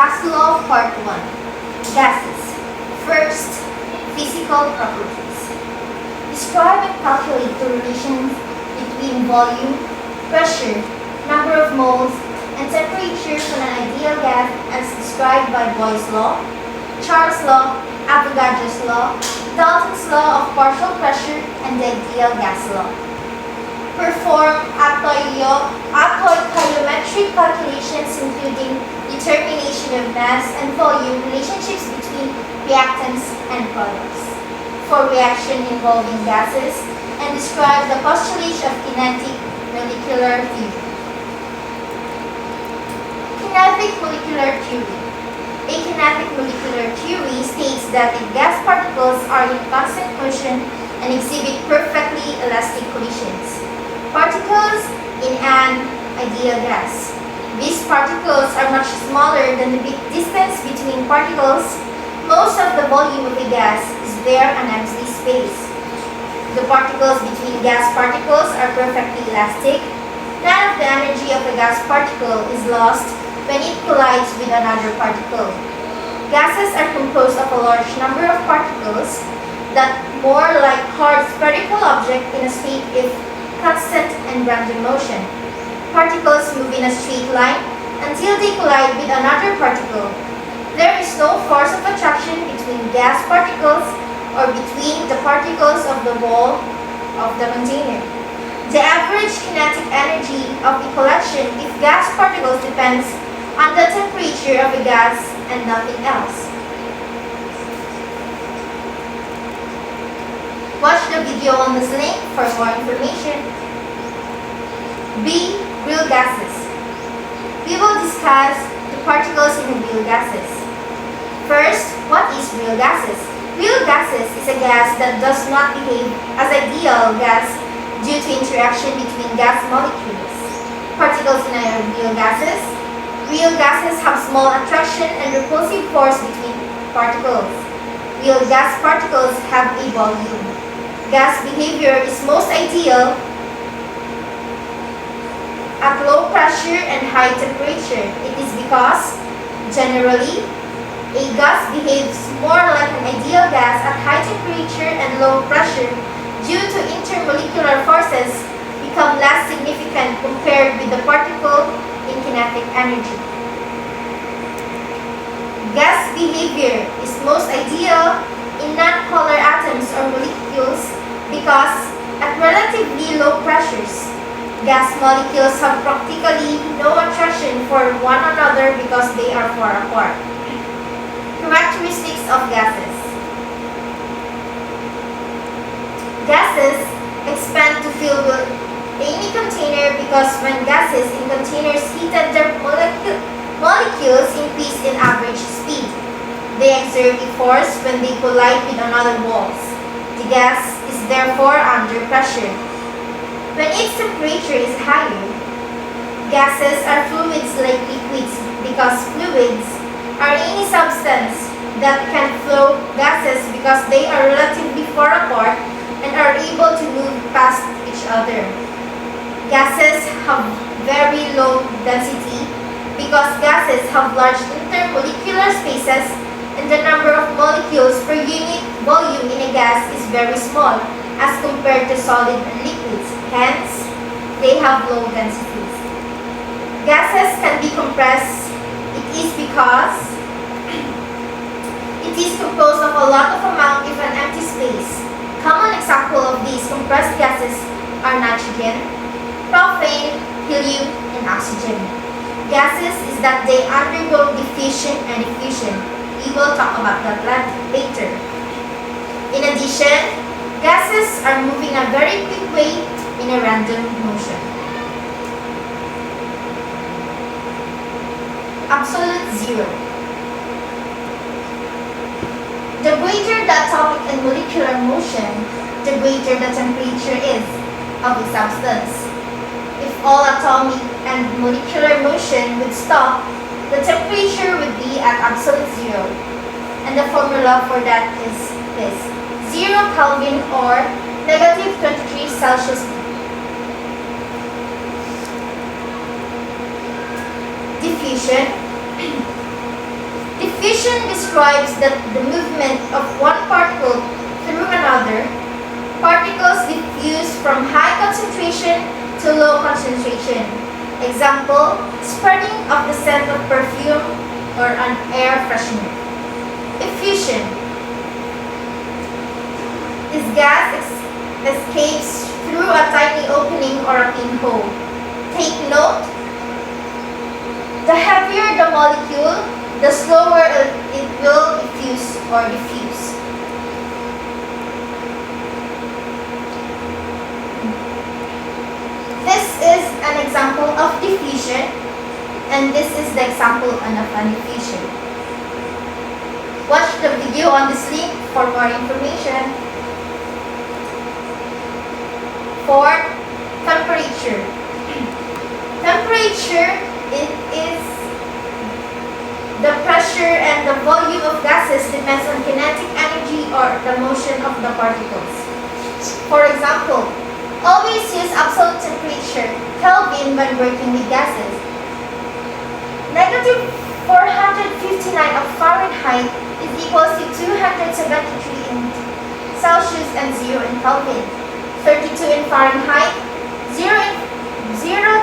Gas Law Part 1. Gases. First, physical properties. Describe and calculate the relations between volume, pressure, number of moles, and temperature for an ideal gas as described by Boyle's law, Charles' law, Avogadro's law, Dalton's law of partial pressure, and the ideal gas law. Perform stoichiometric calculations including determination of mass and volume relationships between reactants and products. For reaction involving gases, and describe the postulate of kinetic molecular theory. Kinetic molecular theory. A kinetic molecular theory states that if gas particles are in constant motion and exhibit perfectly elastic collisions. Particles in an ideal gas. These particles are much smaller than the distance between particles. Most of the volume of a gas is bare and empty space. The particles between gas particles are perfectly elastic. None of the energy of a gas particle is lost when it collides with another particle. Gases are composed of a large number of particles that more like hard spherical object in a state of constant and random motion. Particles move in a straight line until they collide with another particle. There is no force of attraction between gas particles or between the particles of the wall of the container. The average kinetic energy of a collection of gas particles depends on the temperature of a gas and nothing else. Watch the video on this link for more information. B. Real gases. We will discuss the particles in the real gases. First, what is real gases? Real gases is a gas that does not behave as ideal gas due to interaction between gas molecules. Particles in real gases. Real gases have small attraction and repulsive force between particles. Real gas particles have a volume. Gas behavior is most ideal at low pressure and high temperature. It is because, generally, a gas behaves more like an ideal gas at high temperature and low pressure due to intermolecular forces become less significant compared with the particle in kinetic energy. Gas behavior is most ideal in non-polar atoms or molecules because at relatively low pressures, gas molecules have practically no attraction for one another because they are far apart. Characteristics of gases. Gases expand to fill any container because when gases in containers heated, their molecules increase in average speed. They exert a force when they collide with another walls. The gas is therefore under pressure. When its temperature is higher, gases are fluids like liquids because fluids are any substance that can flow gases because they are relatively far apart and are able to move past each other. Gases have very low density because gases have large intermolecular spaces and the number of molecules per unit volume in a gas is very small as compared to solid and liquids. Hence, they have low densities. Gases can be compressed. It is because it is composed of a lot of amount of an empty space. Common example of these compressed gases are nitrogen, propane, helium, and oxygen. Gases is that they undergo diffusion and effusion. We will talk about that later. In addition, gases are moving a very quick way in a random motion. Absolute zero. The greater the atomic and molecular motion, the greater the temperature is of a substance. If all atomic and molecular motion would stop, the temperature would be at absolute zero. And the formula for that is this: 0 Kelvin or negative 23 Celsius. Diffusion. Diffusion describes the movement of one particle through another. Particles diffuse from high concentration to low concentration. Example, spreading of the scent of perfume or an air freshener. Effusion. This gas escapes through a tiny opening or a pinhole. Take note, the heavier the molecule, the slower it will effuse or diffuse. This is an example of diffusion, and this is the example of an effusion. Watch the video on this link for more information. For temperature. Temperature is the pressure and the volume of gases depends on kinetic energy or the motion of the particles. For example, always use absolute temperature, Kelvin, when working with gases. Negative 459 of Fahrenheit is equal to 273 in Celsius and 0 in Kelvin. 32 in Fahrenheit, 0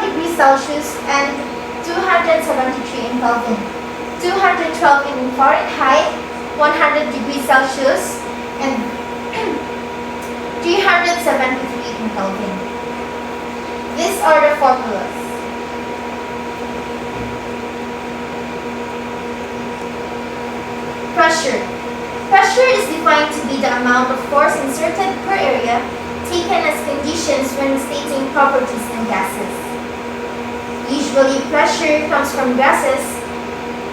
degrees Celsius and 273 in Kelvin. 212 in Fahrenheit, 100 degrees Celsius and 373 in Kelvin. These are the formulas. Pressure. Pressure is defined to be the amount of force exerted per area taken as conditions when stating properties in gases. Usually pressure comes from gases,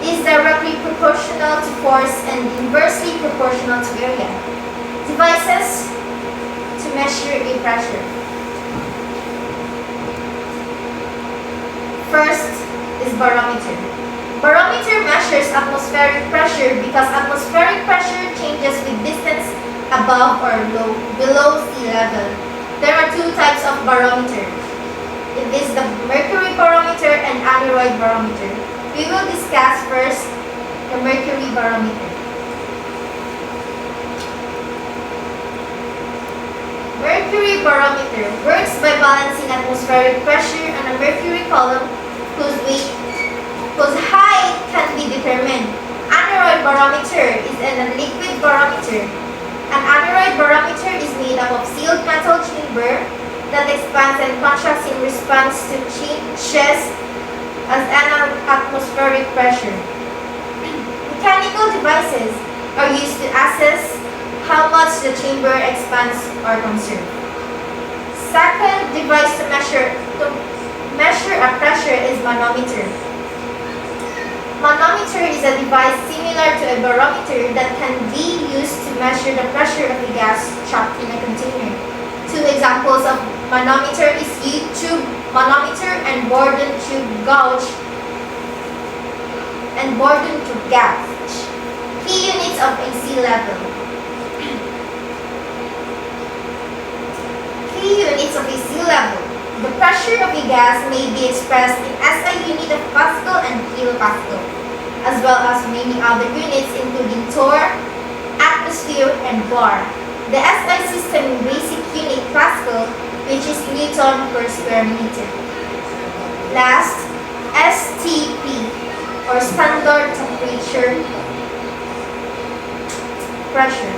is directly proportional to force and inversely proportional to area. Devices to measure a pressure. First is barometer. Barometer measures atmospheric pressure because atmospheric pressure changes with distance above or below sea level. There are two types of barometer. It is the mercury barometer and aneroid barometer. We will discuss first the mercury barometer. Mercury barometer works by balancing atmospheric pressure on a mercury column whose height can be determined. Aneroid barometer is a liquid barometer. An aneroid barometer is made up of sealed metal chamber that expands and contracts in response to changes as atmospheric pressure. Mechanical devices are used to assess how much the chamber expands or conserves. Second device to measure a pressure is manometer. Manometer is a device similar to a barometer that can be used to measure the pressure of a gas trapped in a container. Two examples of manometer is U-tube manometer and Bourdon tube gauge and Bourdon tube gauge. Key units of a sea level. Key units of a sea level. The pressure of a gas may be expressed in SI unit of Pascal and kilopascal, as well as many other units including torr, atmosphere, and bar. The SI system basic unit Pascal, which is Newton per square meter. Last, STP, or standard temperature pressure.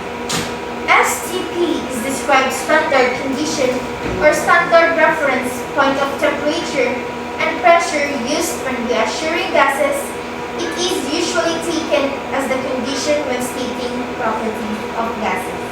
STP is described standard condition or standard reference point of temperature and pressure used when measuring gases. It is usually taken as the condition when stating properties of gases.